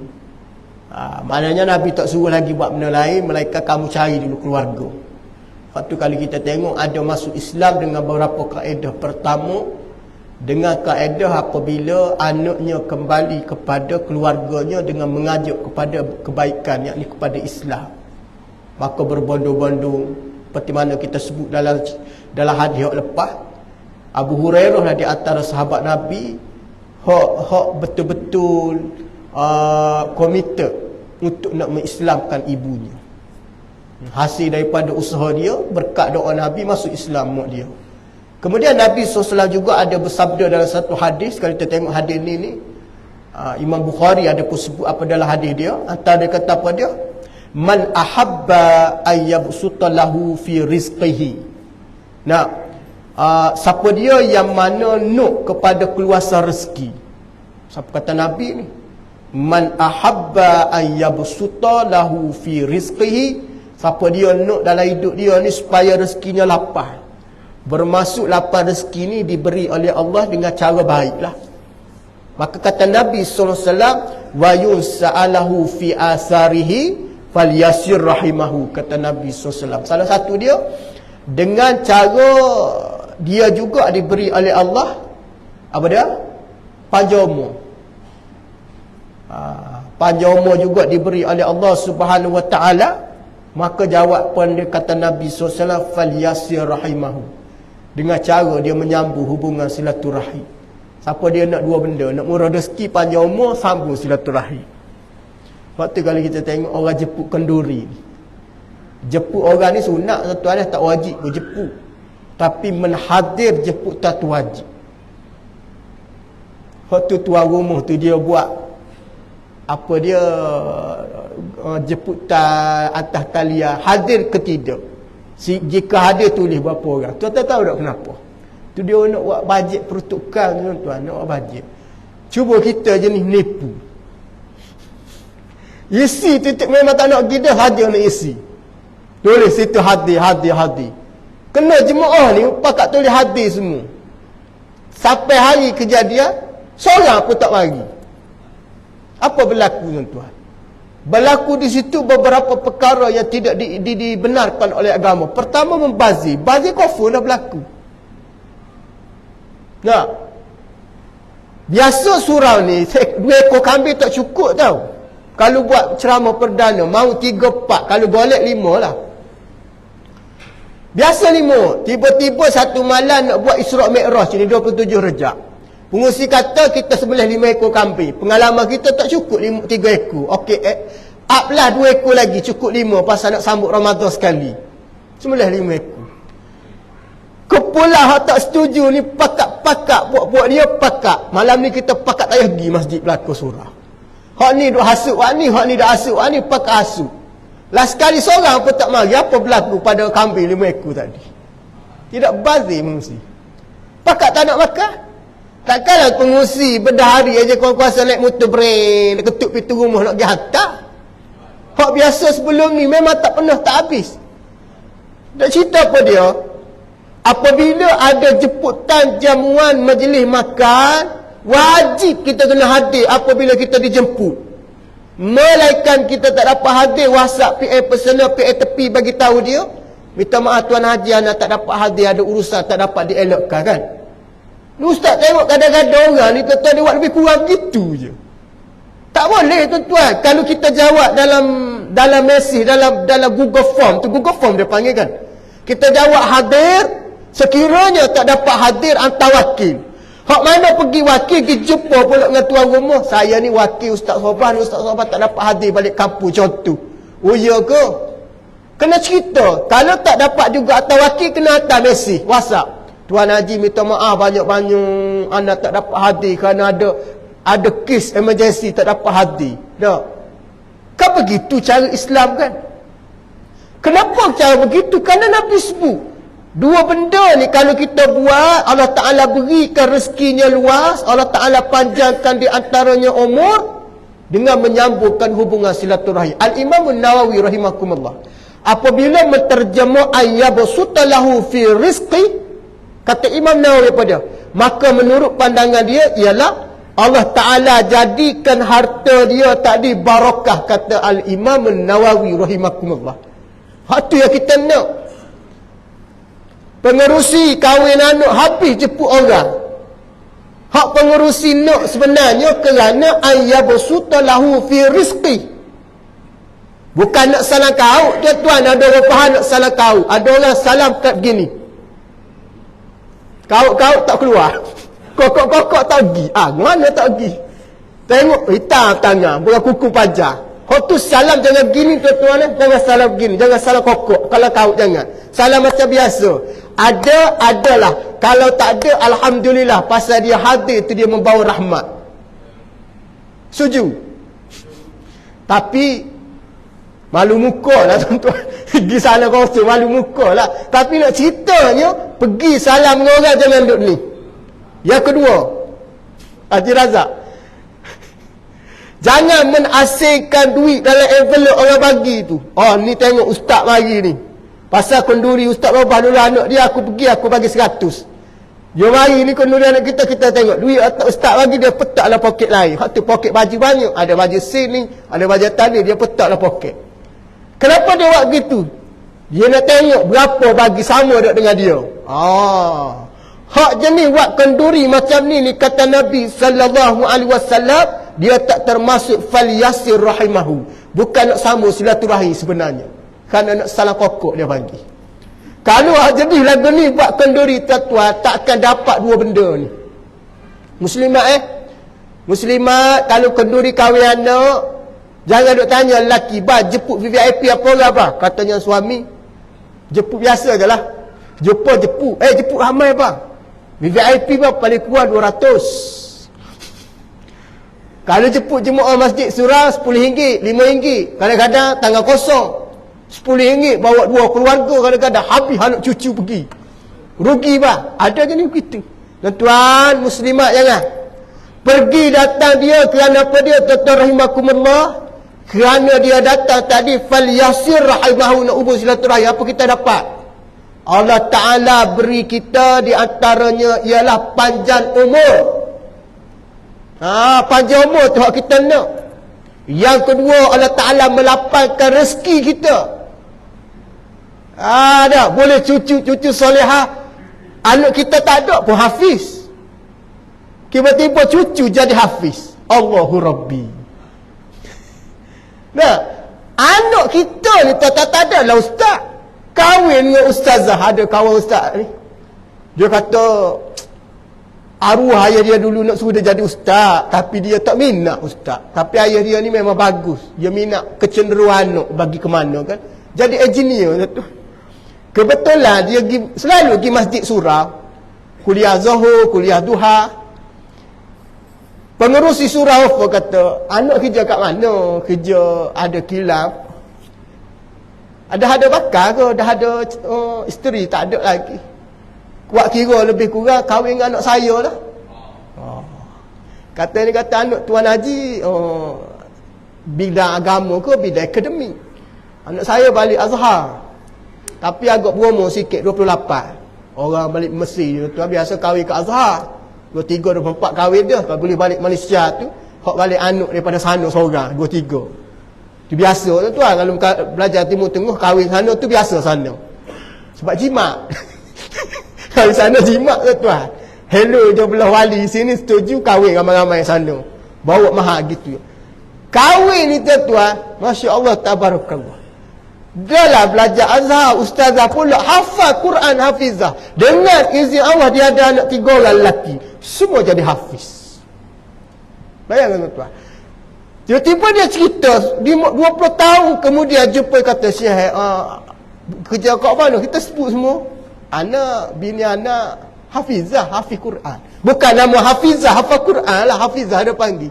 B: Maknanya Nabi tak suruh lagi buat benda lain melainkan kamu cari dulu keluarga. Waktu kali kita tengok ada masuk Islam dengan beberapa kaedah. Pertama, dengan kaedah apabila anaknya kembali kepada keluarganya dengan mengajak kepada kebaikan, yakni kepada Islam, maka berbondong-bondong seperti mana kita sebut dalam hadis yang lepas. Abu Hurairah lah di antara sahabat Nabi hak betul-betul komited untuk nak mengislamkan ibunya. Hasil daripada usaha dia, berkat doa Nabi, masuk Islam mak dia. Kemudian Nabi SAW juga ada bersabda dalam satu hadis. Kalau kita tengok hadis ni Imam Bukhari ada pun sebut apa dalam hadis dia. Antara dia kata apa dia, man ahabba ayyabsuta lahu fi rizqihi. Nah, siapa dia yang mana nak kepada keluasan rezeki. Siapa kata Nabi ni? Man ahabba ayyabsuta lahu fi rizqihi. Siapa dia nak dalam hidup dia ni supaya rezekinya lapar. Bermaksud lapar rezeki ni diberi oleh Allah dengan cara baiklah. Maka kata Nabi SAW, wa yunsa'alahu fi asarihi falyasir rahimahu. Kata Nabi SAW, salah satu dia, dengan cara dia juga diberi oleh Allah apa dia? Panjang umur. Panjang umur juga diberi oleh Allah Subhanahu wa ta'ala. Maka jawapan dia kata Nabi SAW, falyasir rahimahu, dengan cara dia menyambung hubungan silaturahim. Siapa dia nak dua benda, nak murah rezeki, panjang umur, sambung silaturahim. Waktu kalau kita tengok orang jeput kenduri ni, jeput orang ni sunat, satu ada tak wajib pun jeput, tapi menhadir jeput tak wajib. Waktu tuan rumah tu dia buat apa dia, jemputan atas talian, hadir ke tidak. Jika hadir tulis berapa orang. Tuan tahu tak kenapa? Tu dia nak buat bajet peruntukan, tuan-tuan, nak buat bajet. Cuba kita jenis nipu. Isi titik memang tak nak pergi dah, hadir nak isi. Tulis situ hadir. Kena jemaah ni pakat tulis hadir semua. Sampai hari kejadian, seorang pun tak bagi. Apa berlaku, tuan-tuan? Berlaku di situ beberapa perkara yang tidak dibenarkan oleh agama. Pertama, membazir. Bazir kufur dah berlaku. Nah, biasa surau ni 2 ekor kambing tak cukup tau. Kalau buat ceramah perdana, mau 3-4, kalau golek 5 lah. Biasa 5. Tiba-tiba satu malam nak buat Isra' Mi'raj ni 27 Rejab. Pengusi kata kita sebelah 5 ekor kambing. Pengalaman kita tak cukup 3 ekor. Okey, uplah 2 ekor lagi, cukup 5 pasal nak sambut Ramadan sekali. Sebelah 5 ekor. Kepulah tak setuju ni, pakat-pakat buat dia pakat. Malam ni kita pakat tak pergi masjid belakang surah. Hak ni duk hasut wak ni, hak ni dak hasut wak ni, pakat hasut. Lah sekali seorang pun tak mari, apa berlaku pada kambing 5 ekor tadi? Tidak bazir mengungsi. Pakat tak nak makan. Takkanlah pengusi berdahari aja kuasa naik motor brand, ketuk pintu rumah nak pergi hantar. Hak biasa sebelum ni memang tak pernah tak habis. Tak cerita apa dia? Apabila ada jemputan jamuan majlis makan, wajib kita kena hadir apabila kita dijemput. Melainkan kita tak dapat hadir, WhatsApp, PA personal, PA tepi bagi tahu dia, minta maaf Tuan Haji, anak tak dapat hadir, ada urusan tak dapat dielakkan kan. Ustaz tengok kadang-kadang orang ni tuan-tuan dia buat lebih kurang gitu je. Tak boleh tuan-tuan. Kalau kita jawab dalam mesej, dalam Google Form tu, Google Form dia panggil kan, kita jawab hadir, sekiranya tak dapat hadir hantar wakil. Hak mana pergi wakil, pergi jumpa pula dengan tuan rumah, saya ni wakil Ustaz Soban, Ustaz Soban tak dapat hadir balik kampung contoh. Oh ya ke? Kena cerita. Kalau tak dapat juga hantar wakil, kena hantar mesej WhatsApp. Tuan Haji minta maaf banyak-banyak anak tak dapat hadir kerana ada kes emergency tak dapat hadir. Dah. Kan begitu cara Islam kan? Kenapa cara begitu? Kerana Nabi sebut 2 benda ni kalau kita buat, Allah Ta'ala berikan rezekinya luas, Allah Ta'ala panjangkan di antaranya umur dengan menyambungkan hubungan silaturahim. Al-Imam Nawawi rahimakumullah, apabila menterjemah ayyabsuta lahu fi rizqi, kata Imam Nawawi pada, maka menurut pandangan dia ialah Allah Ta'ala jadikan harta dia tadi barakah, kata Al-Imam Nawawi rahimakumullah. Hak tu yang kita nak. Pengerusi kahwin anak habis jemput orang. Hak pengerusi nak sebenarnya kerana ayyabsuta lahu fi rizqi. Bukan nak salam kau, tuan-tuan, ada orang faham nak salam kau. Ada orang salam kat begini. Kau tak keluar. Kokok tak pergi. Mana tak pergi? Tengok hitam tangan, bukan kuku pajak. Hak tu salam jangan gini tuan-tuan, jangan salam gini, jangan salam kokok. Kalau kau jangan. Salam macam biasa. Adalah. Kalau tak ada, alhamdulillah, pasal dia hadir tu dia membawa rahmat. Setuju? Tapi malu muka lah tuan-tuan. Pergi salam kosong, malu muka lah. Tapi nak ceritanya, pergi salam dengan orang jangan duduk ni. Yang kedua, Haji Razak, jangan menasingkan duit dalam envelope orang bagi tu. Oh, ni tengok ustaz bagi ni. Pasal kenduri ustaz Robah dulu anak dia, aku pergi aku bagi 100. Dia mari ni kenduri anak kita, kita tengok duit ustaz bagi, dia petak dalam poket lain. Hak tu poket baju banyak, ada baju sini, ada baju tali, dia petak dalam poket. Kenapa dia buat gitu? Dia nak tengok berapa bagi sama dengan dia. Hak jenis buat kenduri macam ni kata Nabi sallallahu alaihi wasallam, dia tak termasuk fal yasir rahimahu. Bukan nak sambung silaturahim sebenarnya. Kerana nak salah kokok dia bagi. Kalau jenis lagu ni buat kenduri tuan-tuan, takkan dapat dua benda ni. Muslimat Muslimat kalau kenduri kahwin anak, jangan duk tanya lelaki, "Bah, jemput VIP apa orang bah?" Katanya suami, "Jemput biasa je lah." Jemput ramai bah. VIP bah paling kurang 200. Kalau jemput jemaah masjid surau RM10, RM5. Kadang-kadang tangan kosong. RM10 bawa 2 keluarga, kadang-kadang habis anak cucu pergi. Rugi bah. Ada je ni begitu. Tuan-tuan muslimat jangan. Pergi datang dia kerana apa dia? Tuan-tuan rahimakumullah. Kerana dia datang tadi fal yasir rahimahu, nak hubung silaturahim. Apa kita dapat? Allah Ta'ala beri kita di antaranya ialah panjang umur. Panjang umur tu kita nak. Yang kedua, Allah Ta'ala melapangkan rezeki kita. Dah boleh cucu-cucu solehah. Anak kita tak ada pun hafiz. Tiba-tiba cucu jadi hafiz. Allahu Rabbi. Nah, anak kita ni tak ada lah ustaz. Kahwin dengan ustazah. Ada kawan ustaz ni, dia kata arwah ayah dia dulu nak suruh dia jadi ustaz, tapi dia tak minat ustaz. Tapi ayah dia ni memang bagus, dia minat kecenderungan anak bagi ke mana kan, jadi engineer tu. Kebetulan dia selalu pergi masjid surau, kuliah zuhur, kuliah duha. Pengerusi surau apa kata, "Anak kerja kat mana?" "Kerja ada kilap." Ada bakar ke? Dah ada isteri? Tak ada lagi. Kuat kira lebih kurang kahwin dengan anak saya lah. Kata anak Tuan Haji bidang agama ke bidang akademik. Anak saya balik Azhar, tapi agak beromo sikit, 28. Orang balik Mesir tu biasa kahwin ke Azhar, 23, 24 kahwin dia. Kalau boleh balik Malaysia tu, hak balik anak daripada sana seorang, 23. Itu biasa tuan, kalau belajar Timur Tengah kahwin sana tu biasa sana. Sebab jimat. Kalau sana jimat tuan. Hello je belah wali sini setuju kahwin ramai-ramai sana. Bawa mahal gitu. Kahwin ni tuan, masya-Allah tabarakallah. Dalam belajar azhar, ustazah pula hafal Quran hafizah. Dengan izin Allah dia ada anak 3 orang lelaki. Semua jadi hafiz. Bayangkan tuan. Tiba-tiba dia cerita 20 tahun kemudian jumpa, kata, "Syekh, kerja kat mana?" Kita sebut semua. Anak, bini anak hafizah, hafiz Quran. Bukan nama hafizah, hafal Quran lah, hafizah dia panggil.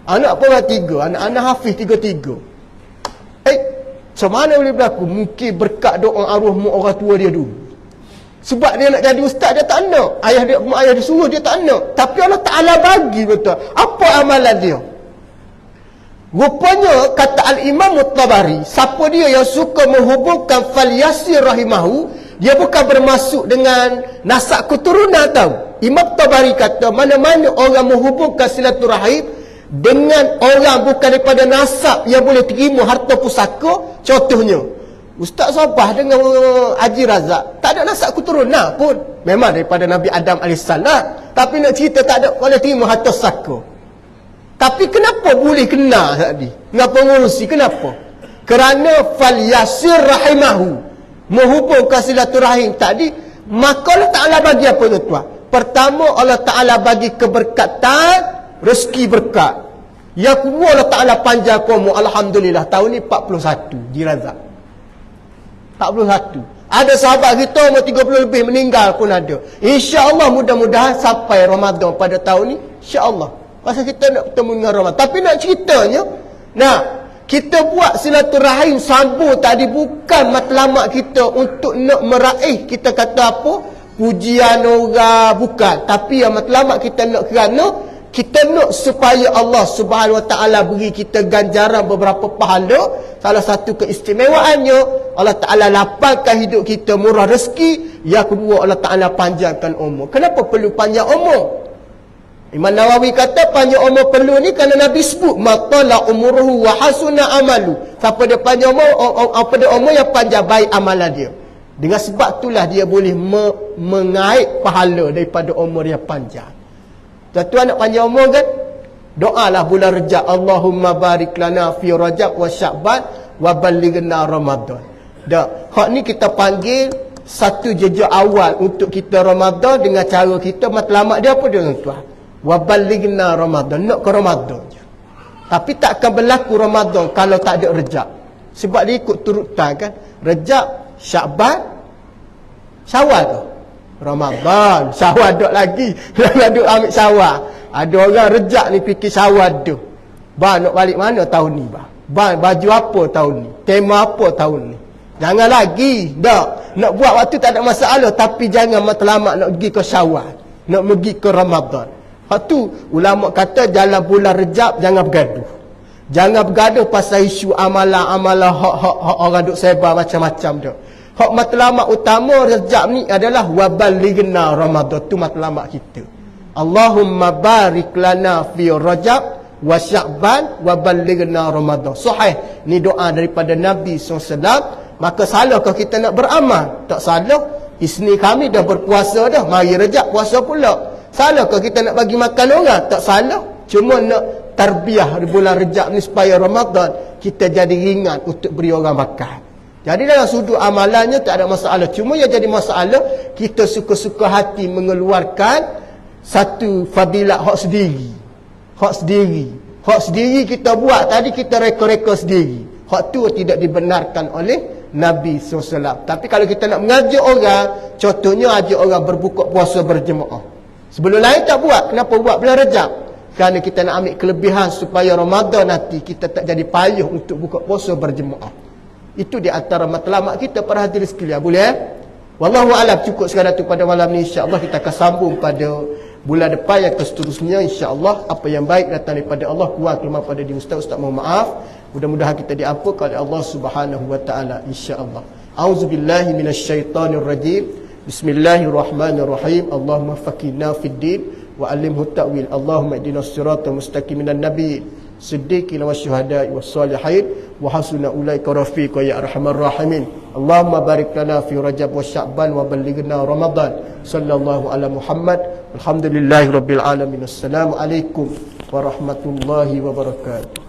B: Anak pun 3, anak-anak hafiz 3-3. Macam mana boleh berlaku? Mungkin berkat doa arwah mak orang tua dia dulu. Sebab dia nak jadi ustaz, dia tak nak. Ayah dia suruh, dia tak nak. Tapi Allah Ta'ala bagi, betul. Apa amalan dia? Rupanya kata Al-Imam At-Tabari, siapa dia yang suka menghubungkan fal yasir rahimahu, dia bukan bermaksud dengan nasab keturunan tau. Imam Tabari kata mana-mana orang menghubungkan silaturahim dengan orang bukan daripada nasab yang boleh terima harta pusaka. Contohnya Ustaz Sabah dengan Haji Razak tak ada nasab keturunan pun, memang daripada Nabi Adam AS, tapi nak cerita tak ada boleh terima harta pusaka. Tapi kenapa boleh kena tadi? Kenapa ngurusi? Kenapa? Kerana fal yasir rahimahu, menghubungkan silaturahim tadi. Maka Allah Ta'ala bagi apa tuan? Pertama, Allah Ta'ala bagi keberkatan, rezeki berkat. Yang kedua Allah Ta'ala panjang umur. Alhamdulillah tahun ni 41 dirazak. 41. Ada sahabat kita umur 30 lebih meninggal pun ada. InsyaAllah mudah-mudahan sampai Ramadan pada tahun ni. InsyaAllah. Pasal kita nak bertemu dengan Ramadan. Tapi nak ceritanya, kita buat silaturahim sambung tadi bukan matlamat kita untuk nak meraih, kita kata apa, pujian orang, bukan. Tapi yang matlamat kita nak kerana kita nak supaya Allah Subhanahu Wa Taala beri kita ganjaran beberapa pahala. Salah satu keistimewaannya Allah Taala lapangkan hidup kita, murah rezeki. Yang kedua Allah Taala panjangkan umur. Kenapa perlu panjang umur? Imam Nawawi kata panjang umur perlu ni kerana Nabi sebut matala umuruhu wa hasuna amalu. Siapa dia panjang umur, pada umur yang panjang baik amalan dia. Dengan sebab itulah dia boleh mengaik pahala daripada umur yang panjang. Tuan-tuan nak panjang umur kan? Doalah bulan Rejab. Allahumma barik lana fi Rajab wa Sya'ban wa ballighna Ramadan. Hak ni kita panggil satu jejak awal untuk kita Ramadan dengan cara kita matlamat dia apa dia tuan-tuan? Wa ballighna Ramadan, nak ke Ramadan je. Tapi tak akan berlaku Ramadan kalau tak ada Rejab. Sebab dia ikut turutan kan. Rejab, Sya'ban, Syawal tu. Ramadan, Syawal duk lagi. Jangan duk ambil Syawal. Ada orang Rejab ni fikir Syawal tu. Nak balik mana tahun ni baju apa tahun ni? Tema apa tahun ni? Jangan lagi. Nak buat waktu tak ada masalah, tapi jangan matlamat nak pergi ke Syawal, nak pergi ke Ramadan. Hak tu ulama kata dalam bulan Rejab jangan bergaduh. Jangan bergaduh pasal isu amalan-amalan hak orang duk sebar macam-macam tu. Hak matlamat utama Rejab ni adalah waballighna Ramadan. Tu matlamat kita. Allahumma barik lana fi Rajab wa Sya'ban waballighna Ramadan. Sahih ni doa daripada Nabi SAW. Maka salahkah kita nak beramal? Tak salah. Isni kami dah berpuasa dah, mari Rejab puasa pula. Salahkah kita nak bagi makan orang? Tak salah. Cuma nak tarbiyah di bulan Rejab ni supaya Ramadan kita jadi ringan untuk beri orang makan. Jadi dalam sudut amalannya tak ada masalah. Cuma yang jadi masalah, kita suka-suka hati mengeluarkan satu fadilat hak sendiri. Hak sendiri kita buat tadi, kita reka-reka sendiri. Hak tu tidak dibenarkan oleh Nabi SAW. Tapi kalau kita nak mengajak orang, contohnya ajak orang berbuka puasa berjemaah. Sebelum lain tak buat. Kenapa buat bulan Rejab? Kerana kita nak ambil kelebihan supaya Ramadan nanti kita tak jadi payah untuk buka puasa berjemaah. Itu di antara matlamat kita para hadirin sekalian. Boleh? Wallahu a'lam. Cukup sekadar tu pada malam ni. InsyaAllah kita akan sambung pada bulan depan yang seterusnya. InsyaAllah apa yang baik datang daripada Allah, kurang kelemahan pada diri Ustaz mohon maaf. Mudah-mudahan kita diampunkan oleh Allah Subhanahu wa taala insya-Allah. Auzubillahi minasyaitonir rajim. Bismillahirrahmanirrahim. Allahumma faqihna fid din wa 'allimhu ta'wil. Allahumma ihdinas siratal mustaqim minan nabiyyin siddiqin wasyuhada'i wassalihin wa hasuna ulaika rafiqa ya arhamar rahimin. Allahumma barik lana fi Rajab wa Sya'ban wa ballighna Ramadan. Sallallahu ala Muhammad. Alhamdulillahirabbil alamin. Assalamu alaikum warahmatullahi wabarakatuh.